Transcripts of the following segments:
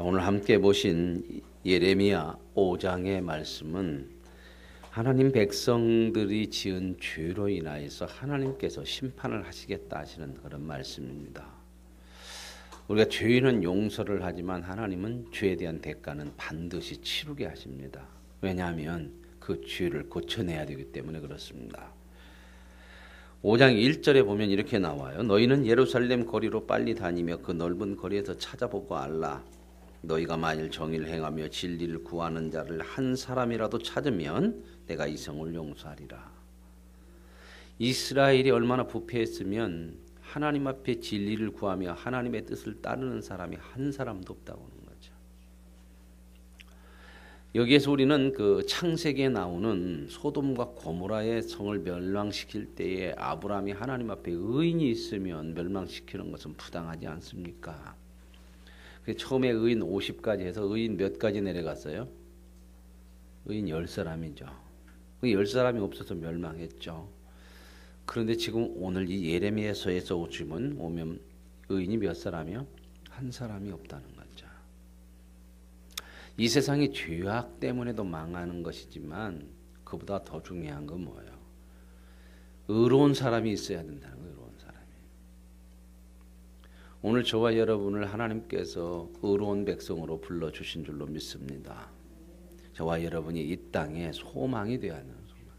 오늘 함께 보신 예레미야 5장의 말씀은 하나님 백성들이 지은 죄로 인하여서 하나님께서 심판을 하시겠다 하시는 그런 말씀입니다. 우리가 죄인은 용서를 하지만 하나님은 죄에 대한 대가는 반드시 치르게 하십니다. 왜냐하면 그 죄를 고쳐내야 되기 때문에 그렇습니다. 5장 1절에 보면 이렇게 나와요. 너희는 예루살렘 거리로 빨리 다니며 그 넓은 거리에서 찾아보고 알라. 너희가 만일 정의를 행하며 진리를 구하는 자를 한 사람이라도 찾으면 내가 이 성을 용서하리라. 이스라엘이 얼마나 부패했으면 하나님 앞에 진리를 구하며 하나님의 뜻을 따르는 사람이 한 사람도 없다고 하는 거죠. 여기에서 우리는 그 창세기에 나오는 소돔과 고모라의 성을 멸망시킬 때에 아브라함이 하나님 앞에 의인이 있으면 멸망시키는 것은 부당하지 않습니까? 처음에 의인 50까지 해서 의인 몇 가지 내려갔어요? 의인 10사람이죠. 10사람이 없어서 멸망했죠. 그런데 지금 오늘 이 예레미야서에서 오면 의인이 몇 사람이요? 한 사람이 없다는 거죠. 이 세상이 죄악 때문에도 망하는 것이지만 그보다 더 중요한 건 뭐예요? 의로운 사람이 있어야 된다는 거예요. 의로운 사람이. 오늘 저와 여러분을 하나님께서 의로운 백성으로 불러주신 줄로 믿습니다. 저와 여러분이 이 땅에 소망이 되어야 하는 소망.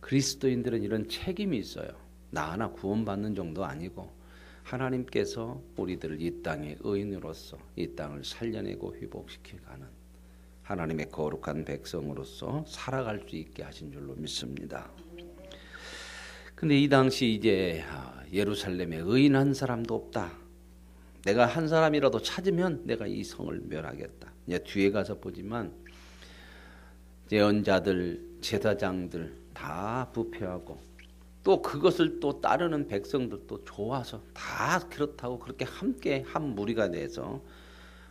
그리스도인들은 이런 책임이 있어요. 나 하나 구원받는 정도 아니고 하나님께서 우리들을 이 땅의 의인으로서 이 땅을 살려내고 회복시켜가는 하나님의 거룩한 백성으로서 살아갈 수 있게 하신 줄로 믿습니다. 근데 이 당시 이제 예루살렘에 의인 한 사람도 없다. 내가 한 사람이라도 찾으면 내가 이 성을 멸하겠다. 이제 뒤에 가서 보지만 예언자들, 제사장들 다 부패하고 또 그것을 또 따르는 백성들도 좋아서 다 그렇다고 그렇게 함께 한 무리가 돼서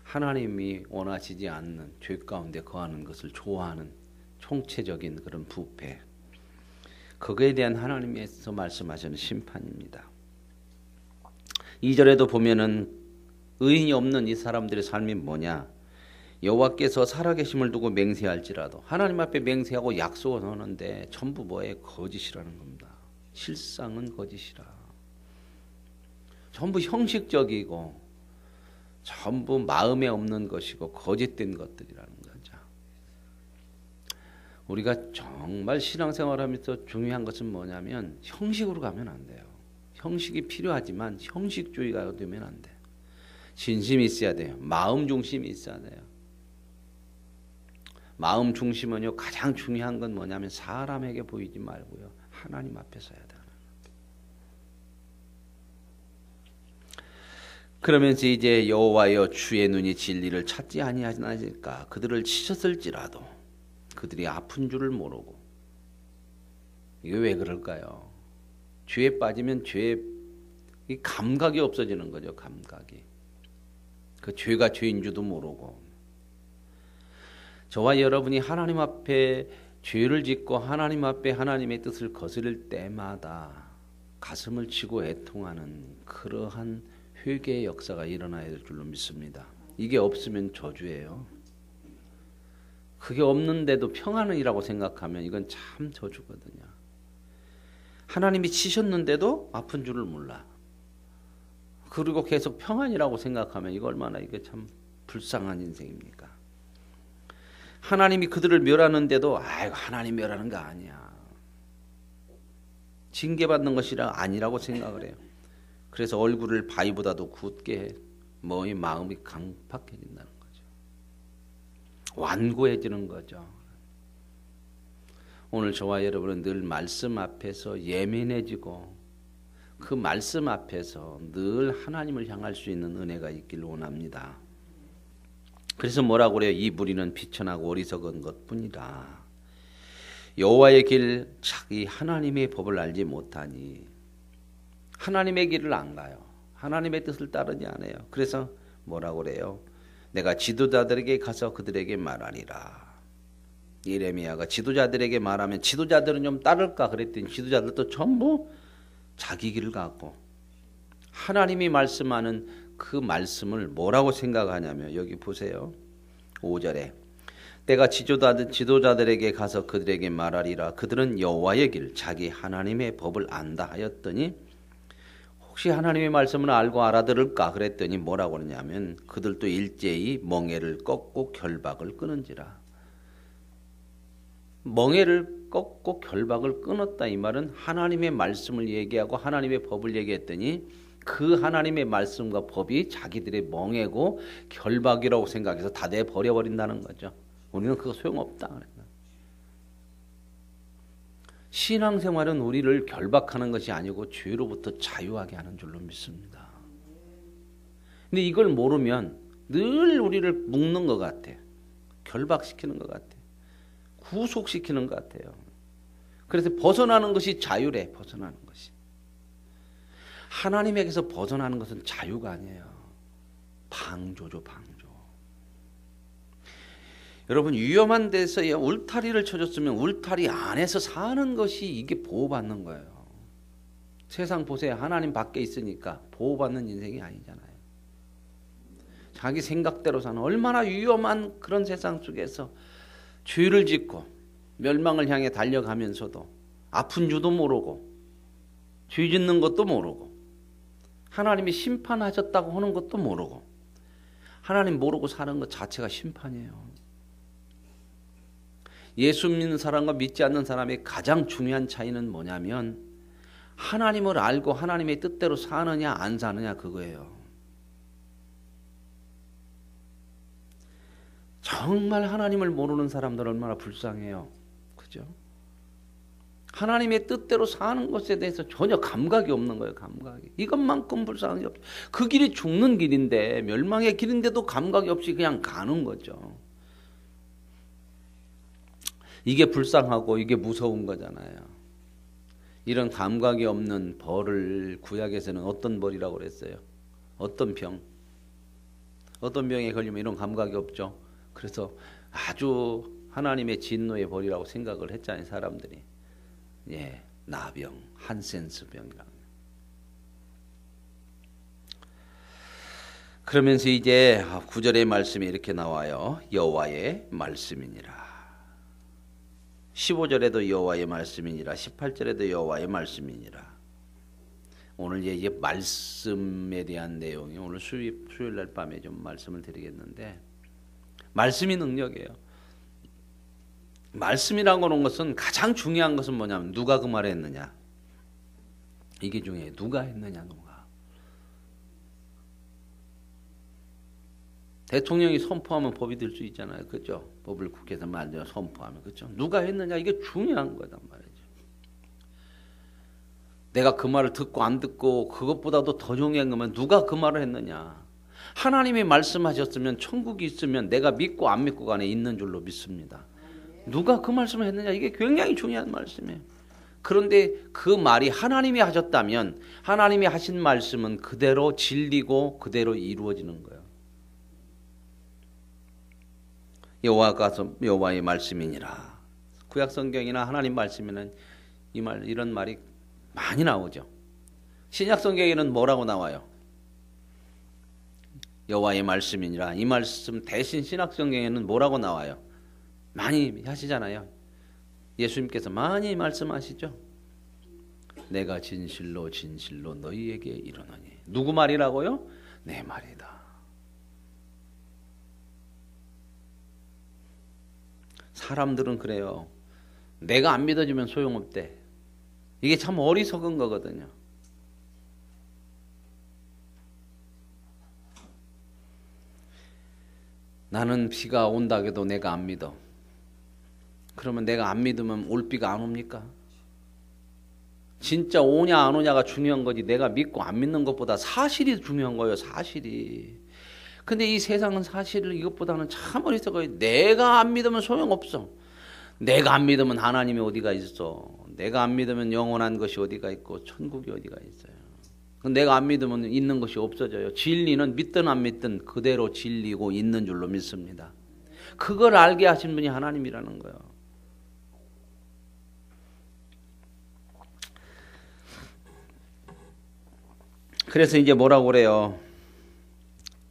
하나님이 원하시지 않는 죄 가운데 거하는 것을 좋아하는 총체적인 그런 부패. 그거에 대한 하나님께서 말씀하시는 심판입니다. 2절에도 보면은 의인이 없는 이 사람들의 삶이 뭐냐? 여호와께서 살아계심을 두고 맹세할지라도 하나님 앞에 맹세하고 약속을 하는데 전부 뭐예요? 거짓이라는 겁니다. 실상은 거짓이라. 전부 형식적이고 전부 마음에 없는 것이고 거짓된 것들이라는 거죠. 우리가 정말 신앙생활하면서 중요한 것은 뭐냐면 형식으로 가면 안 돼요. 형식이 필요하지만 형식주의가 되면 안 돼요. 진심이 있어야 돼요. 마음 중심이 있어야 돼요. 마음 중심은요 가장 중요한 건 뭐냐면 사람에게 보이지 말고요 하나님 앞에 서야 돼요. 그러면서 이제 여호와여 주의 눈이 진리를 찾지 아니하나이까 그들을 치셨을지라도 그들이 아픈 줄을 모르고. 이게 왜 그럴까요? 죄에 빠지면 죄의 감각이 없어지는 거죠. 감각이. 그 죄가 죄인 줄도 모르고. 저와 여러분이 하나님 앞에 죄를 짓고 하나님 앞에 하나님의 뜻을 거스릴 때마다 가슴을 치고 애통하는 그러한 회개의 역사가 일어나야 될 줄로 믿습니다. 이게 없으면 저주예요. 그게 없는데도 평안이라고 생각하면 이건 참 저주거든요. 하나님이 치셨는데도 아픈 줄을 몰라. 그리고 계속 평안이라고 생각하면 이거 얼마나 이게 참 불쌍한 인생입니까? 하나님이 그들을 멸하는데도 아이고 하나님 멸하는 거 아니야. 징계받는 것이라 아니라고 생각을 해요. 그래서 얼굴을 바위보다도 굳게 해. 이 마음이 강팍해진다는 거죠. 완고해지는 거죠. 오늘 저와 여러분은 늘 말씀 앞에서 예민해지고 그 말씀 앞에서 늘 하나님을 향할 수 있는 은혜가 있기를 원합니다. 그래서 뭐라고 그래요? 이 무리는 비천하고 어리석은 것뿐이라. 여호와의 길 자기 하나님의 법을 알지 못하니 하나님의 길을 안 가요. 하나님의 뜻을 따르지 않아요. 그래서 뭐라고 그래요? 내가 지도자들에게 가서 그들에게 말하리라. 예레미야가 지도자들에게 말하면 지도자들은 좀 따를까 그랬더니 지도자들도 전부 자기 길을 갖고 하나님이 말씀하는 그 말씀을 뭐라고 생각하냐면 여기 보세요. 5절에 때가 지도자들에게 가서 그들에게 말하리라. 그들은 여호와의 길 자기 하나님의 법을 안다 하였더니 혹시 하나님의 말씀을 알고 알아들을까 그랬더니 뭐라고 그러냐면 그들도 일제히 멍에를 꺾고 결박을 끊은지라. 멍에를 꺾고 결박을 끊었다 이 말은 하나님의 말씀을 얘기하고 하나님의 법을 얘기했더니 그 하나님의 말씀과 법이 자기들의 멍에고 결박이라고 생각해서 다 내버려버린다는 거죠. 우리는 그거 소용없다. 신앙생활은 우리를 결박하는 것이 아니고 죄로부터 자유하게 하는 줄로 믿습니다. 근데 이걸 모르면 늘 우리를 묶는 것 같아. 결박시키는 것 같아. 구속시키는 것 같아요. 그래서 벗어나는 것이 자유래. 벗어나는 것이. 하나님에게서 벗어나는 것은 자유가 아니에요. 방조죠. 방조. 여러분 위험한 데서 울타리를 쳐줬으면 울타리 안에서 사는 것이 이게 보호받는 거예요. 세상 보세요. 하나님 밖에 있으니까 보호받는 인생이 아니잖아요. 자기 생각대로 사는 얼마나 위험한 그런 세상 속에서 죄를 짓고 멸망을 향해 달려가면서도 아픈 줄도 모르고 죄 짓는 것도 모르고 하나님이 심판하셨다고 하는 것도 모르고 하나님 모르고 사는 것 자체가 심판이에요. 예수 믿는 사람과 믿지 않는 사람의 가장 중요한 차이는 뭐냐면 하나님을 알고 하나님의 뜻대로 사느냐 안 사느냐 그거예요. 정말 하나님을 모르는 사람들 얼마나 불쌍해요. 그죠? 하나님의 뜻대로 사는 것에 대해서 전혀 감각이 없는 거예요. 감각이. 이것만큼 불쌍한 게 없죠. 그 길이 죽는 길인데 멸망의 길인데도 감각이 없이 그냥 가는 거죠. 이게 불쌍하고 이게 무서운 거잖아요. 이런 감각이 없는 벌을 구약에서는 어떤 벌이라고 그랬어요? 어떤 병? 어떤 병에 걸리면 이런 감각이 없죠. 그래서 아주 하나님의 진노의 벌이라고 생각을 했잖아요. 사람들이. 예, 나병, 한센스 병이라고. 그러면서 이제 9절의 말씀이 이렇게 나와요. 여호와의 말씀이니라. 15절에도 여호와의 말씀이니라. 18절에도 여호와의 말씀이니라. 오늘 이제 말씀에 대한 내용이 오늘 수요일 날 밤에 좀 말씀을 드리겠는데 말씀이 능력이에요. 말씀이라고 하는 것은 가장 중요한 것은 뭐냐면 누가 그 말을 했느냐. 이게 중요해요. 누가 했느냐. 누가. 대통령이 선포하면 법이 될 수 있잖아요. 그렇죠? 법을 국회에서 만들어 선포하면. 그렇죠? 누가 했느냐 이게 중요한 거단 말이죠. 내가 그 말을 듣고 안 듣고 그것보다도 더 중요한 거면 누가 그 말을 했느냐. 하나님이 말씀하셨으면 천국이 있으면 내가 믿고 안 믿고 간에 있는 줄로 믿습니다. 누가 그 말씀을 했느냐 이게 굉장히 중요한 말씀이에요. 그런데 그 말이 하나님이 하셨다면 하나님이 하신 말씀은 그대로 진리고 그대로 이루어지는 거예요. 여호와의 말씀이니라. 구약 성경이나 하나님 말씀에는 이런 말이 많이 나오죠. 신약 성경에는 뭐라고 나와요? 여호와의 말씀이니라. 이 말씀 대신 신약 성경에는 뭐라고 나와요? 많이 하시잖아요. 예수님께서 많이 말씀하시죠. 내가 진실로 진실로 너희에게 이르노니. 누구 말이라고요? 내 말이다. 사람들은 그래요. 내가 안 믿어주면 소용없대. 이게 참 어리석은 거거든요. 나는 비가 온다 해도 내가 안 믿어. 그러면 내가 안 믿으면 올 비가 안 옵니까? 진짜 오냐 안 오냐가 중요한 거지 내가 믿고 안 믿는 것보다 사실이 중요한 거예요. 사실이. 근데 이 세상은 사실을 이것보다는 참 어리석어요. 내가 안 믿으면 소용없어. 내가 안 믿으면 하나님이 어디가 있어. 내가 안 믿으면 영원한 것이 어디가 있고 천국이 어디가 있어요. 내가 안 믿으면 있는 것이 없어져요. 진리는 믿든 안 믿든 그대로 진리고 있는 줄로 믿습니다. 그걸 알게 하신 분이 하나님이라는 거예요. 그래서 이제 뭐라고 그래요?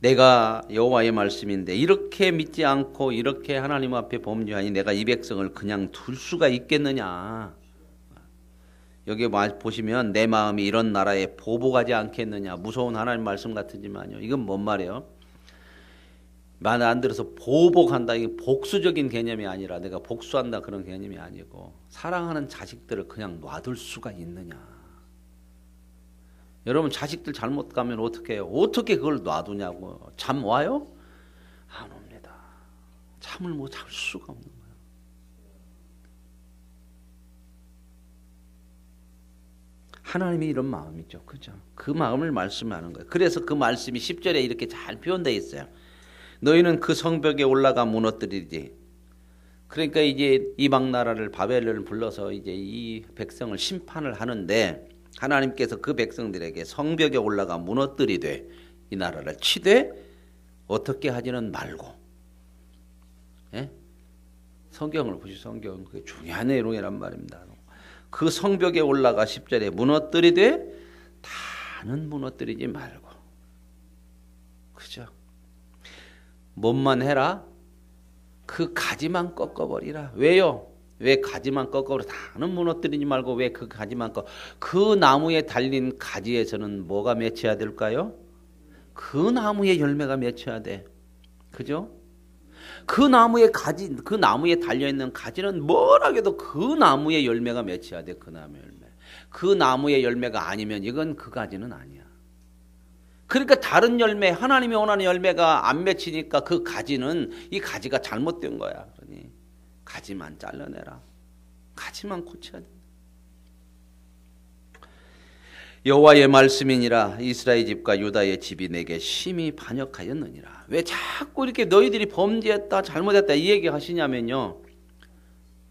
내가 여호와의 말씀인데 이렇게 믿지 않고 이렇게 하나님 앞에 범죄하니 내가 이 백성을 그냥 둘 수가 있겠느냐. 여기 보시면 내 마음이 이런 나라에 보복하지 않겠느냐. 무서운 하나님 말씀 같으지만요. 이건 뭔 말이에요? 말 안 들어서 보복한다. 이게 복수적인 개념이 아니라 내가 복수한다 그런 개념이 아니고 사랑하는 자식들을 그냥 놔둘 수가 있느냐. 여러분 자식들 잘못 가면 어떻게 해요? 어떻게 그걸 놔두냐고. 잠 와요? 안 옵니다. 잠을 못 잘 수가 없는 거예요. 하나님이 이런 마음이죠. 그죠? 그 마음을 말씀하는 거예요. 그래서 그 말씀이 10절에 이렇게 잘 표현되어 있어요. 너희는 그 성벽에 올라가 무너뜨리지. 그러니까 이제 이방 나라를 바벨론을 불러서 이제 이 백성을 심판을 하는데 하나님께서 그 백성들에게 성벽에 올라가 무너뜨리되 이 나라를 치되 어떻게 하지는 말고. 예? 성경을 보시 성경 그게 중요한 내용이란 말입니다. 그 성벽에 올라가 10절에 무너뜨리되 다는 무너뜨리지 말고. 그죠? 뭔만 해라? 그 가지만 꺾어버리라. 왜요? 왜 가지만 꺾어버려? 다는 무너뜨리지 말고 왜 그 가지만 그 나무에 달린 가지에서는 뭐가 맺혀야 될까요? 그 나무의 열매가 맺혀야 돼. 그죠? 그 나무의 가지, 그 나무에 달려있는 가지는 뭐라 해도 그 나무의 열매가 맺혀야 돼. 그 나무의 열매. 그 나무의 열매가 아니면 이건 그 가지는 아니야. 그러니까 다른 열매, 하나님이 원하는 열매가 안 맺히니까 그 가지는 이 가지가 잘못된 거야. 그러니 가지만 잘라내라. 가지만 고쳐야 돼. 여호와의 말씀이니라. 이스라엘 집과 유다의 집이 내게 심히 반역하였느니라. 왜 자꾸 이렇게 너희들이 범죄했다 잘못했다 이 얘기 하시냐면요.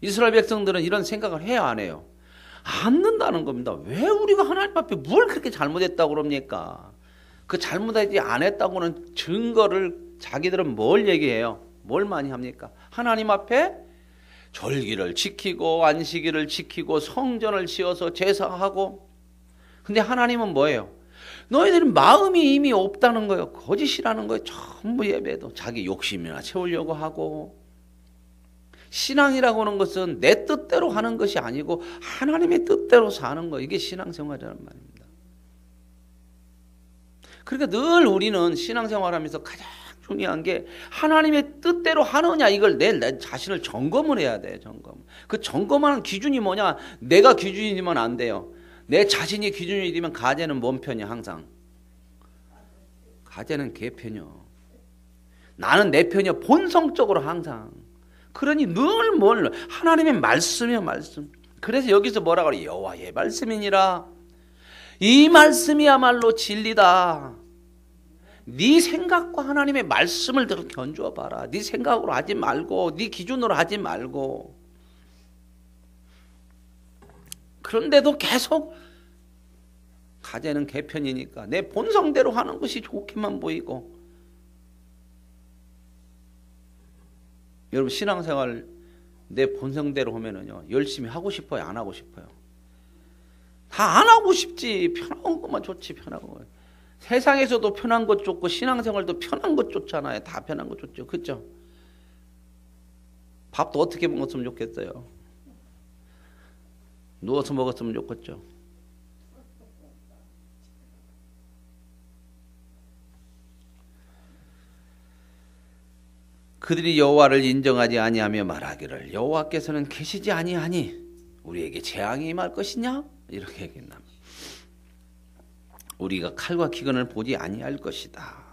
이스라엘 백성들은 이런 생각을 해야 안 해요? 않는다는 겁니다. 왜 우리가 하나님 앞에 뭘 그렇게 잘못했다고 그럽니까? 그 잘못하지 않았다고는 증거를 자기들은 뭘 얘기해요? 뭘 많이 합니까? 하나님 앞에 절기를 지키고 안식일을 지키고 성전을 지어서 제사하고. 근데 하나님은 뭐예요? 너희들은 마음이 이미 없다는 거예요. 거짓이라는 거예요. 전부 예배도 자기 욕심이나 채우려고 하고. 신앙이라고 하는 것은 내 뜻대로 하는 것이 아니고 하나님의 뜻대로 사는 거. 이게 신앙생활이라는 말입니다. 그러니까 늘 우리는 신앙생활하면서 가장 중요한 게 하나님의 뜻대로 하느냐 이걸 내 자신을 점검을 해야 돼요. 점검. 그 점검하는 기준이 뭐냐? 내가 기준이면 안 돼요. 내 자신이 기준이 되면 가제는 뭔 편이야 항상? 가제는 걔 편이요. 나는 내 편이요. 본성적으로 항상. 그러니 늘 뭘 하나님의 말씀이요 말씀. 그래서 여기서 뭐라고 그래? 여호와의 말씀이니라. 이 말씀이야말로 진리다. 네 생각과 하나님의 말씀을 들어 견주어 봐라. 네 생각으로 하지 말고 네 기준으로 하지 말고. 그런데도 계속 가제는 개편이니까 내 본성대로 하는 것이 좋게만 보이고. 여러분 신앙생활 내 본성대로 하면은요 열심히 하고 싶어요? 안 하고 싶어요? 다 안 하고 싶지. 편한 것만 좋지. 편한 거. 세상에서도 편한 것 좋고 신앙생활도 편한 것 좋잖아요. 다 편한 것 좋죠. 그렇죠? 밥도 어떻게 먹었으면 좋겠어요? 누워서 먹었으면 좋겠죠. 그들이 여호와를 인정하지 아니하며 말하기를 여호와께서는 계시지 아니하니 우리에게 재앙이 임할 것이냐? 이렇게 얘기했나? 우리가 칼과 기근을 보지 아니할 것이다.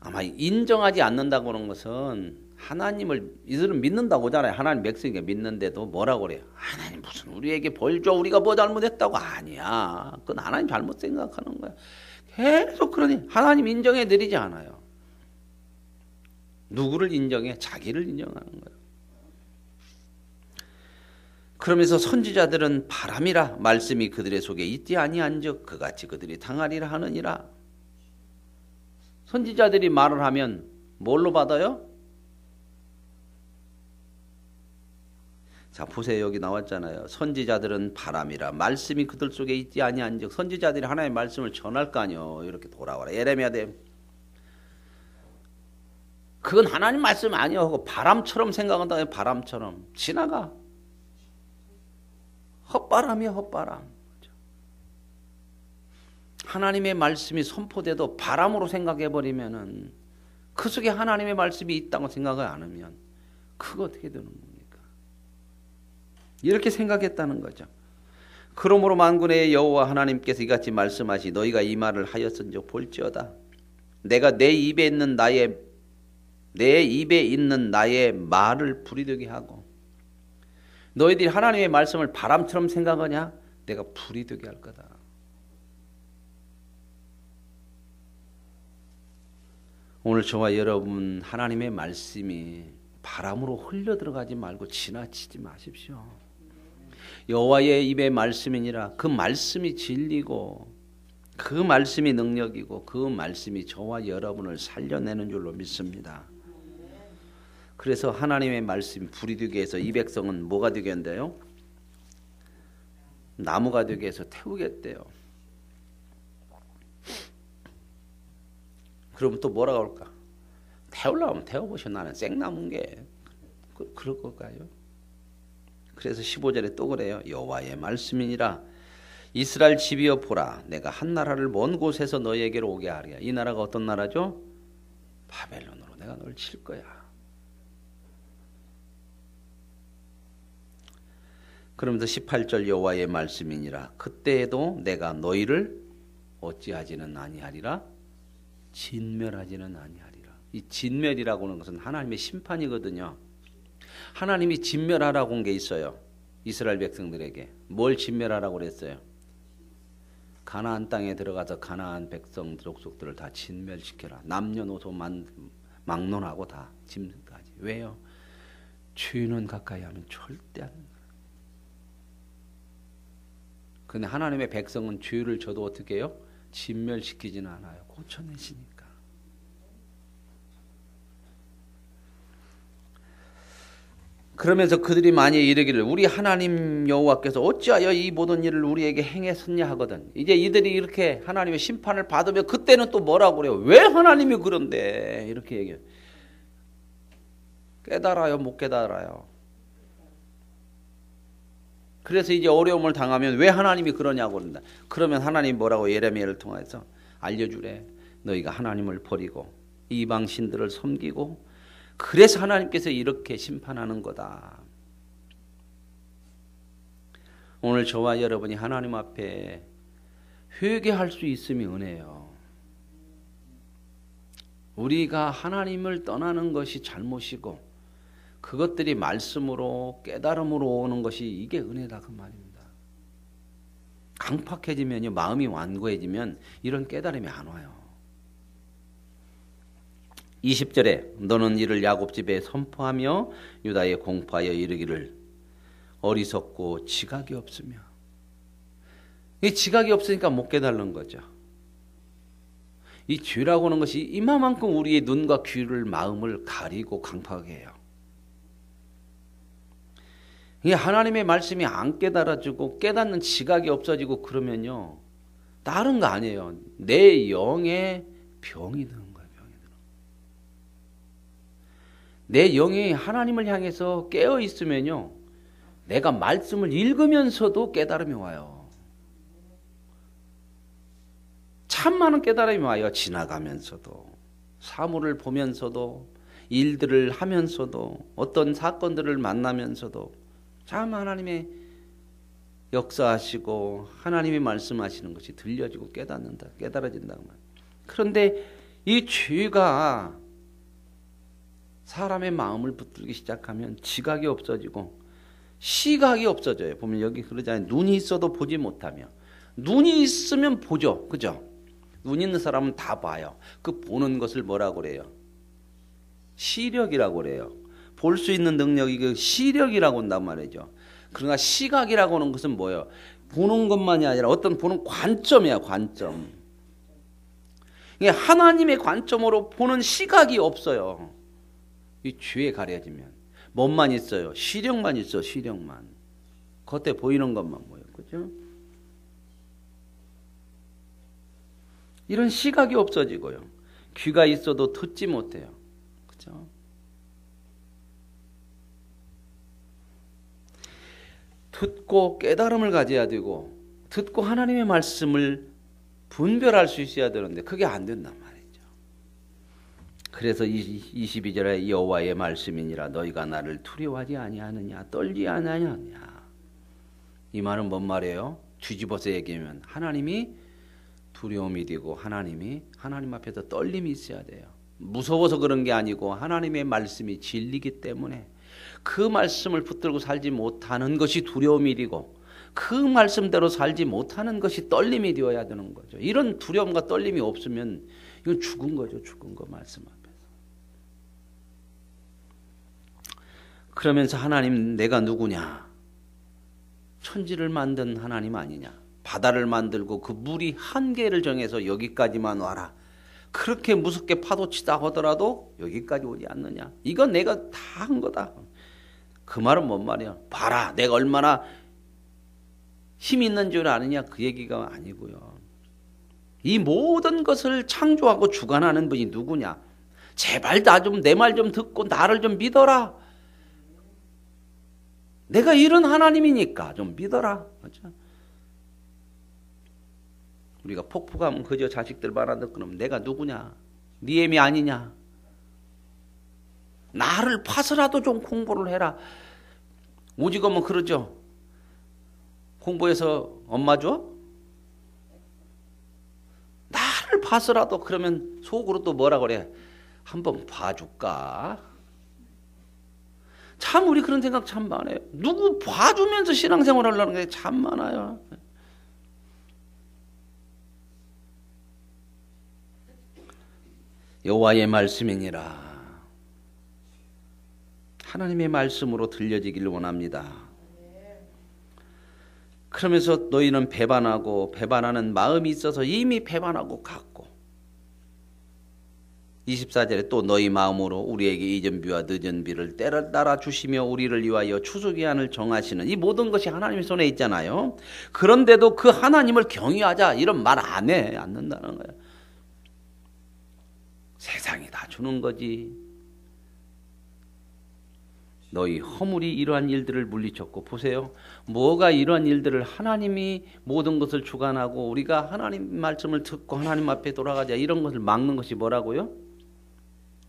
아마 인정하지 않는다고 하는 것은 하나님을 이들은 믿는다고 하잖아요. 하나님 백성이 믿는데도 뭐라고 그래요? 하나님 무슨 우리에게 벌 줘? 우리가 뭐 잘못했다고? 아니야. 그건 하나님 잘못 생각하는 거야. 계속 그러니 하나님 인정해 드리지 않아요. 누구를 인정해? 자기를 인정하는 거예요. 그러면서 선지자들은 바람이라 말씀이 그들의 속에 있지 아니한즉 그같이 그들이 당하리라 하느니라. 선지자들이 말을 하면 뭘로 받아요? 자, 보세요. 여기 나왔잖아요. 선지자들은 바람이라 말씀이 그들 속에 있지 아니한즉. 선지자들이 하나님의 말씀을 전할 거 아니요. 이렇게 돌아와라. 예레미야 대 그건 하나님 말씀 아니요. 바람처럼 생각한다. 바람처럼 지나가. 헛바람이야, 헛바람. 하나님의 말씀이 선포돼도 바람으로 생각해버리면은 그 속에 하나님의 말씀이 있다고 생각을 안 하면 그거 어떻게 되는 겁니까? 이렇게 생각했다는 거죠. 그러므로 만군의 여호와 하나님께서 이같이 말씀하시 너희가 이 말을 하였은즉 볼지어다 내가 내 입에 있는 나의 말을 불이 하고 너희들이 하나님의 말씀을 바람처럼 생각하냐? 내가 불이 되게 할 거다. 오늘 저와 여러분 하나님의 말씀이 바람으로 흘러 들어가지 말고 지나치지 마십시오. 여호와의 입의 말씀이니라. 그 말씀이 진리고 그 말씀이 능력이고 그 말씀이 저와 여러분을 살려내는 줄로 믿습니다. 그래서 하나님의 말씀이 불이 되게 해서 이 백성은 뭐가 되게 한대요? 나무가 되게 해서 태우겠대요. 그러면 또 뭐라고 할까? 태우려면 태워보셔. 나는 생나무인 게 그럴 걸까요? 그래서 15절에 또 그래요. 여호와의 말씀이니라. 이스라엘 집이여 보라. 내가 한 나라를 먼 곳에서 너희에게로 오게 하리라. 이 나라가 어떤 나라죠? 바벨론으로 내가 너를 칠 거야. 그러면서 18절 여호와의 말씀이니라. 그때에도 내가 너희를 어찌하지는 아니하리라. 진멸하지는 아니하리라. 이 진멸이라고 하는 것은 하나님의 심판이거든요. 하나님이 진멸하라고 한 게 있어요. 이스라엘 백성들에게. 뭘 진멸하라고 그랬어요? 가나안 땅에 들어가서 가나안 백성 족속들을 다 진멸시켜라. 남녀노소 막론하고 다 짐승까지. 왜요? 주인은 가까이 하면 절대 안 된다. 근데 하나님의 백성은 죄를 져도 어떻게 해요? 진멸시키지는 않아요. 고쳐내시니까. 그러면서 그들이 많이 이르기를 우리 하나님 여호와께서 어찌하여 이 모든 일을 우리에게 행했었냐 하거든. 이제 이들이 이렇게 하나님의 심판을 받으면 그때는 또 뭐라고 그래요? 왜 하나님이 그런데? 이렇게 얘기해요. 깨달아요? 못 깨달아요? 그래서 이제 어려움을 당하면 왜 하나님이 그러냐고 그런다. 그러면 하나님 뭐라고 예레미야를 통해서 알려주래. 너희가 하나님을 버리고 이방 신들을 섬기고 그래서 하나님께서 이렇게 심판하는 거다. 오늘 저와 여러분이 하나님 앞에 회개할 수 있으면 은혜예요. 우리가 하나님을 떠나는 것이 잘못이고 그것들이 말씀으로 깨달음으로 오는 것이 이게 은혜다 그 말입니다. 강팍해지면요, 마음이 완고해지면 이런 깨달음이 안 와요. 20절에 너는 이를 야곱 집에 선포하며 유다에 공포하여 이르기를 어리석고 지각이 없으며. 이 지각이 없으니까 못 깨달는 거죠. 이 죄라고 하는 것이 이만큼 우리의 눈과 귀를 마음을 가리고 강팍하게 해요. 이게 하나님의 말씀이 안 깨달아지고 깨닫는 지각이 없어지고 그러면요, 다른 거 아니에요. 내 영에 병이 드는 거예요. 병이 드는. 내 영이 하나님을 향해서 깨어 있으면요, 내가 말씀을 읽으면서도 깨달음이 와요. 참 많은 깨달음이 와요. 지나가면서도, 사물을 보면서도, 일들을 하면서도, 어떤 사건들을 만나면서도 참 하나님의 역사하시고 하나님이 말씀하시는 것이 들려지고 깨달아진다는 거예요. 그런데 이 죄가 사람의 마음을 붙들기 시작하면 지각이 없어지고 시각이 없어져요. 보면 여기 그러잖아요. 눈이 있어도 보지 못하며. 눈이 있으면 보죠. 그죠? 눈 있는 사람은 다 봐요. 그 보는 것을 뭐라고 그래요? 시력이라고 그래요. 볼 수 있는 능력이 그 시력이라고 한단 말이죠. 그러나 시각이라고 하는 것은 뭐예요? 보는 것만이 아니라 어떤 보는 관점이야, 관점. 이게 하나님의 관점으로 보는 시각이 없어요. 이 죄에 가려지면. 뭔만 있어요? 시력만 있어, 시력만. 겉에 보이는 것만 보여. 그죠? 이런 시각이 없어지고요. 귀가 있어도 듣지 못해요. 그죠? 듣고 깨달음을 가져야 되고, 듣고 하나님의 말씀을 분별할 수 있어야 되는데, 그게 안 된단 말이죠. 그래서 22절에 여호와의 말씀이니라 너희가 나를 두려워하지 아니하느냐, 떨지 아니하느냐. 이 말은 뭔 말이에요? 뒤집어서 얘기하면 하나님이 두려움이 되고 하나님 앞에서 떨림이 있어야 돼요. 무서워서 그런 게 아니고 하나님의 말씀이 진리기 때문에 그 말씀을 붙들고 살지 못하는 것이 두려움이 되고 그 말씀대로 살지 못하는 것이 떨림이 되어야 되는 거죠. 이런 두려움과 떨림이 없으면 이건 죽은 거죠. 죽은 거 말씀 앞에서. 그러면서 하나님 내가 누구냐? 천지를 만든 하나님 아니냐? 바다를 만들고 그 물이 한계를 정해서 여기까지만 와라. 그렇게 무섭게 파도치다 하더라도 여기까지 오지 않느냐? 이건 내가 다 한 거다. 그 말은 뭔 말이야? 봐라, 내가 얼마나 힘 있는 줄 아느냐? 그 얘기가 아니고요. 이 모든 것을 창조하고 주관하는 분이 누구냐? 제발 내 말 좀 듣고 나를 좀 믿어라. 내가 이런 하나님이니까 좀 믿어라. 그렇죠? 우리가 폭포가면 그저 자식들 말한다 그러면 내가 누구냐? 네 애미 아니냐? 나를 파서라도 좀 공부를 해라. 오직어면 그러죠. 공부해서 엄마 줘? 나를 봐서라도 그러면 속으로 또 뭐라 그래? 한번 봐줄까? 참 우리 그런 생각 참 많아요. 누구 봐주면서 신앙생활 하려는 게 참 많아요. 여호와의 말씀이니라. 하나님의 말씀으로 들려지기를 원합니다. 그러면서 너희는 배반하는 마음이 있어서 이미 배반하고 갔고 24절에 또 너희 마음으로 우리에게 이전 비와 늦은 비를 따라 주시며 우리를 위하여 추수기한을 정하시는 이 모든 것이 하나님의 손에 있잖아요. 그런데도 그 하나님을 경외하자 이런 말 안 해. 않는다는 거예요. 세상이 다 주는 거지. 너희 허물이 이러한 일들을 물리쳤고 보세요. 뭐가 이러한 일들을 하나님이 모든 것을 주관하고 우리가 하나님 말씀을 듣고 하나님 앞에 돌아가자 이런 것을 막는 것이 뭐라고요?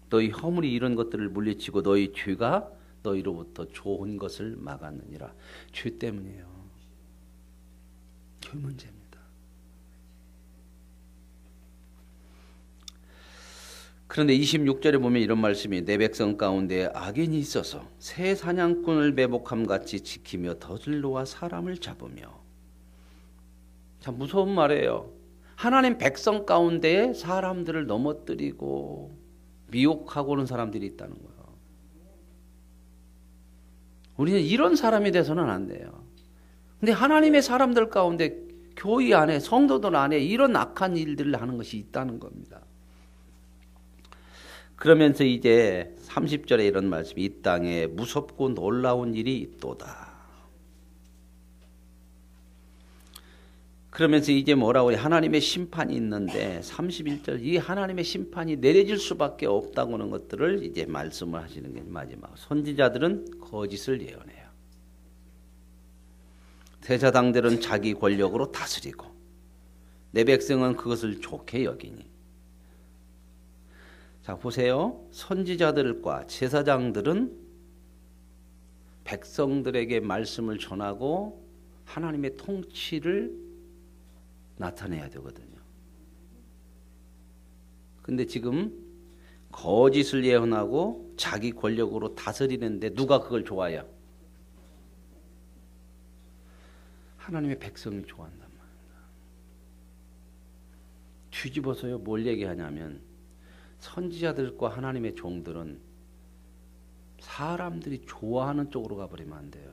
너희 허물이 이런 것들을 물리치고 너희 죄가 너희로부터 좋은 것을 막았느니라. 죄 때문이에요. 죄 문제입니다. 그런데 26절에 보면 이런 말씀이 내 백성 가운데 악인이 있어서 새 사냥꾼을 매복함같이 지키며 덫을 사람을 잡으며. 참 무서운 말이에요. 하나님 백성 가운데 사람들을 넘어뜨리고 미혹하고 오는 사람들이 있다는 거예요. 우리는 이런 사람이 돼서는 안 돼요. 근데 하나님의 사람들 가운데 교회 안에 성도들 안에 이런 악한 일들을 하는 것이 있다는 겁니다. 그러면서 이제 30절에 이런 말씀이 이 땅에 무섭고 놀라운 일이 있도다. 그러면서 이제 뭐라고 해요? 하나님의 심판이 있는데 31절 이 하나님의 심판이 내려질 수밖에 없다고 하는 것들을 이제 말씀을 하시는 게 마지막. 선지자들은 거짓을 예언해요. 제사장들은 자기 권력으로 다스리고 내 백성은 그것을 좋게 여기니. 자 보세요. 선지자들과 제사장들은 백성들에게 말씀을 전하고 하나님의 통치를 나타내야 되거든요. 근데 지금 거짓을 예언하고 자기 권력으로 다스리는데 누가 그걸 좋아해요? 하나님의 백성이 좋아한단 말이에요. 뒤집어서요 뭘 얘기하냐면 선지자들과 하나님의 종들은 사람들이 좋아하는 쪽으로 가버리면 안 돼요.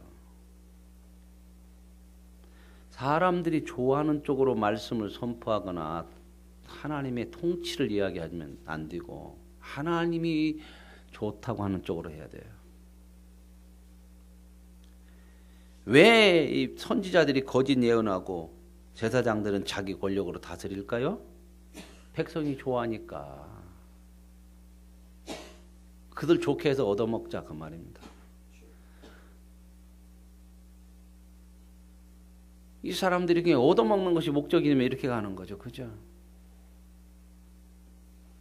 사람들이 좋아하는 쪽으로 말씀을 선포하거나 하나님의 통치를 이야기하면 안 되고 하나님이 좋다고 하는 쪽으로 해야 돼요. 왜 이 선지자들이 거짓 예언하고 제사장들은 자기 권력으로 다스릴까요? 백성이 좋아하니까. 그들 좋게 해서 얻어먹자 그 말입니다. 이 사람들이 그냥 얻어먹는 것이 목적이면 이렇게 가는 거죠. 그죠?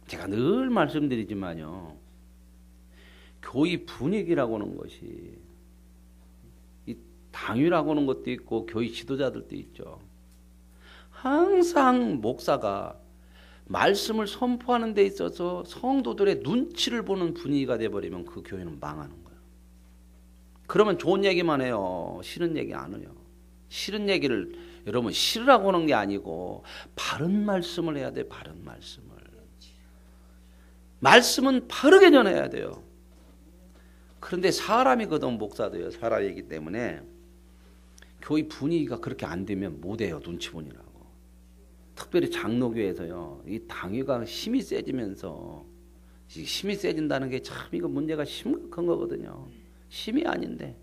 제가 늘 말씀드리지만요. 교회 분위기라고 하는 것이 이 당위라고 하는 것도 있고 교회 지도자들도 있죠. 항상 목사가 말씀을 선포하는 데 있어서 성도들의 눈치를 보는 분위기가 돼버리면 그 교회는 망하는 거예요. 그러면 좋은 얘기만 해요. 싫은 얘기 안 해요. 싫은 얘기를 여러분 싫으라고 하는 게 아니고 바른 말씀을 해야 돼. 바른 말씀을. 말씀은 바르게 전해야 돼요. 그런데 사람이거든 목사도요. 사람이기 때문에 교회 분위기가 그렇게 안 되면 못해요. 눈치 보느라고. 특별히 장로교에서요. 이 당위가 힘이 세지면서 힘이 세진다는 게 참 이거 문제가 심각한 거거든요. 힘이 아닌데.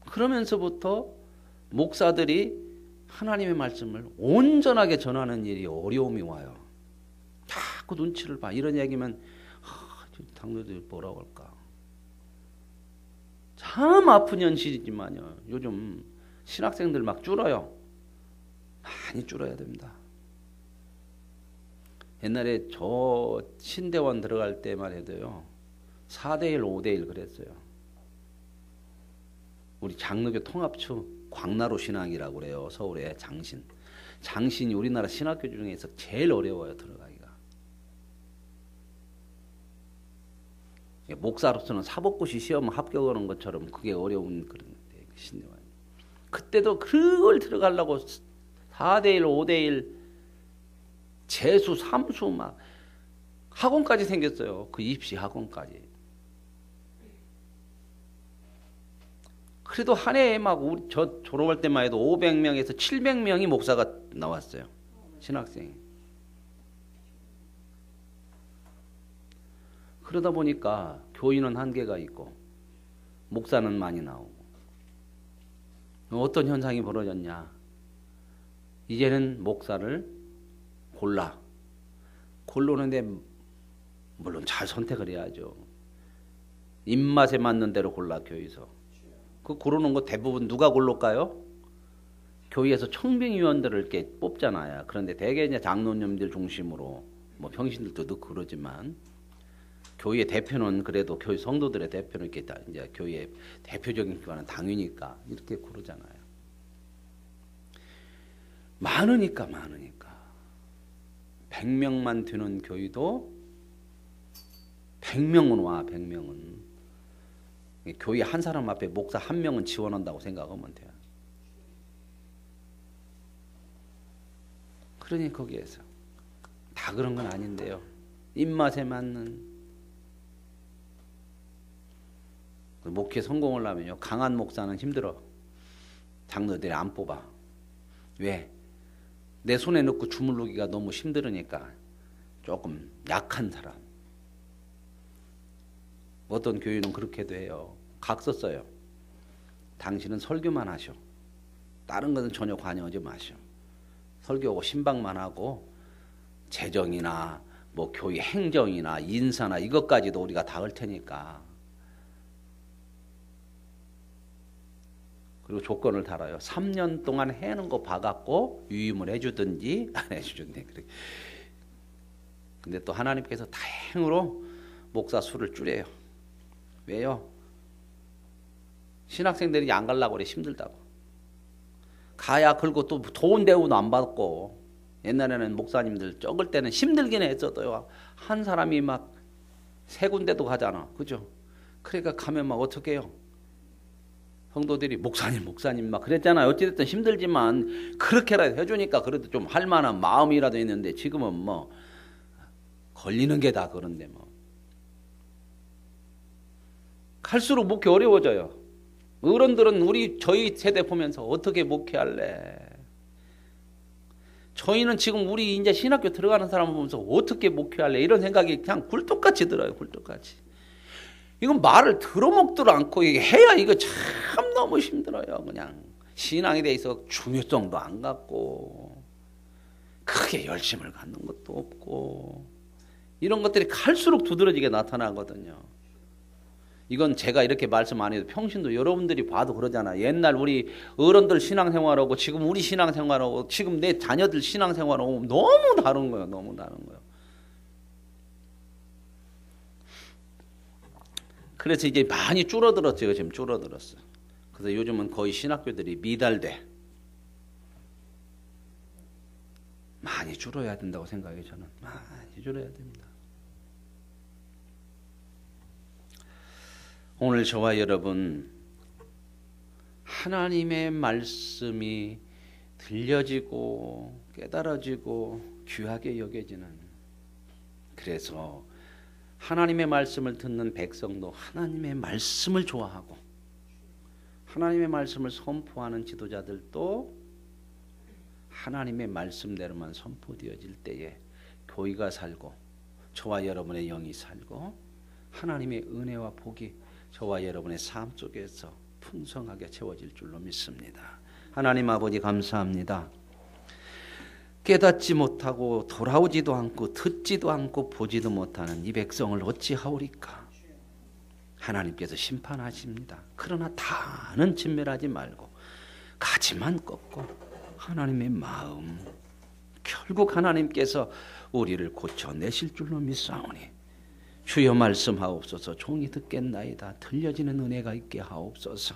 그러면서부터 목사들이 하나님의 말씀을 온전하게 전하는 일이 어려움이 와요. 자꾸 눈치를 봐. 이런 얘기면 당뇨들이 뭐라고 할까. 참 아픈 현실이지만요. 요즘 신학생들 막 줄어요. 많이 줄어야 됩니다. 옛날에 저 신대원 들어갈 때만 해도요. 4대1, 5대1 그랬어요. 우리 장로교 통합처 광나루 신앙이라고 그래요. 서울의 장신. 장신이 우리나라 신학교 중에서 제일 어려워요. 들어가기가. 목사로서는 사법고시 시험 합격하는 것처럼 그게 어려운 그런 신대원. 그때도 그걸 들어가려고 4대1, 5대1 재수, 삼수 막 학원까지 생겼어요. 그 입시 학원까지. 그래도 한 해에 막 저 졸업할 때만 해도 500명에서 700명이 목사가 나왔어요. 신학생이. 그러다 보니까 교인은 한계가 있고 목사는 많이 나오고 어떤 현상이 벌어졌냐. 이제는 목사를 고르는데 물론 잘 선택을 해야죠. 입맛에 맞는 대로 골라 교회에서. 그 고르는 거 대부분 누가 고를까요? 교회에서 청빙위원들을 이렇게 뽑잖아요. 그런데 대개 이제 장로님들 중심으로 뭐 평신들도 넣고 그러지만 교회 대표는 그래도 교회 성도들의 대표는 이렇게 이제 교회의 대표적인 기관은 당위니까 이렇게 고르잖아요. 많으니까 100명만 되는 교회도 100명은 와. 100명은 교회 한 사람 앞에 목사 한 명은 지원한다고 생각하면 돼요. 그러니 거기에서 다 그런 건 아닌데요. 입맛에 맞는 목회 성공을 하면요. 강한 목사는 힘들어. 장로들이 안 뽑아. 왜? 내 손에 넣고 주물르기가 너무 힘들으니까 조금 약한 사람. 어떤 교회는 그렇게도 해요. 각서 써요. 당신은 설교만 하셔. 다른 것은 전혀 관여하지 마셔. 설교하고 신방만 하고 재정이나 뭐 교회 행정이나 인사나 이것까지도 우리가 다 할 테니까. 그리고 조건을 달아요. 3년 동안 해는 거 봐갖고 유임을 해주든지 안 해주든지. 근데 또 하나님께서 다행으로 목사 수를 줄여요. 왜요? 신학생들이 안 가려고 그래. 힘들다고. 가야 그리고 또 좋은 대우도 안 받고. 옛날에는 목사님들 적을 때는 힘들긴 했어도요. 한 사람이 막 3군데도 가잖아. 그죠? 그러니까 가면 막 어떻게 해요? 성도들이 목사님 막 그랬잖아요. 어찌됐든 힘들지만 그렇게라도 해주니까 그래도 좀 할 만한 마음이라도 있는데 지금은 뭐 걸리는 게 다 그런데 뭐. 갈수록 목회 어려워져요. 어른들은 저희 세대 보면서 어떻게 목회할래? 저희는 지금 우리 이제 신학교 들어가는 사람 보면서 어떻게 목회할래? 이런 생각이 그냥 굴뚝같이 들어요. 굴뚝같이. 이건 말을 들어먹들 않고 이게 해야 이거 참 너무 힘들어요. 그냥 신앙에 대해서 중요성도 안 갖고 크게 열심을 갖는 것도 없고 이런 것들이 갈수록 두드러지게 나타나거든요. 이건 제가 이렇게 말씀 안 해도 평신도 여러분들이 봐도 그러잖아. 옛날 우리 어른들 신앙생활하고 지금 우리 신앙생활하고 지금 내 자녀들 신앙생활하고 너무 다른 거예요. 너무 다른 거예요. 그래서 이제 많이 줄어들었어요. 지금 줄어들었어. 그래서 요즘은 거의 신학교들이 미달돼. 많이 줄어야 된다고 생각해요. 저는 많이 줄어야 됩니다. 오늘 저와 여러분 하나님의 말씀이 들려지고 깨달아지고 귀하게 여겨지는, 그래서 하나님의 말씀을 듣는 백성도 하나님의 말씀을 좋아하고 하나님의 말씀을 선포하는 지도자들도 하나님의 말씀대로만 선포되어질 때에 교회가 살고 저와 여러분의 영이 살고 하나님의 은혜와 복이 저와 여러분의 삶 속에서 풍성하게 채워질 줄로 믿습니다. 하나님 아버지 감사합니다. 깨닫지 못하고 돌아오지도 않고 듣지도 않고 보지도 못하는 이 백성을 어찌하오리까. 하나님께서 심판하십니다. 그러나 다는 진멸하지 말고 가지만 꺾고 하나님의 마음, 결국 하나님께서 우리를 고쳐내실 줄로 믿사오니 주여 말씀하옵소서. 종이 듣겠나이다. 들려지는 은혜가 있게 하옵소서.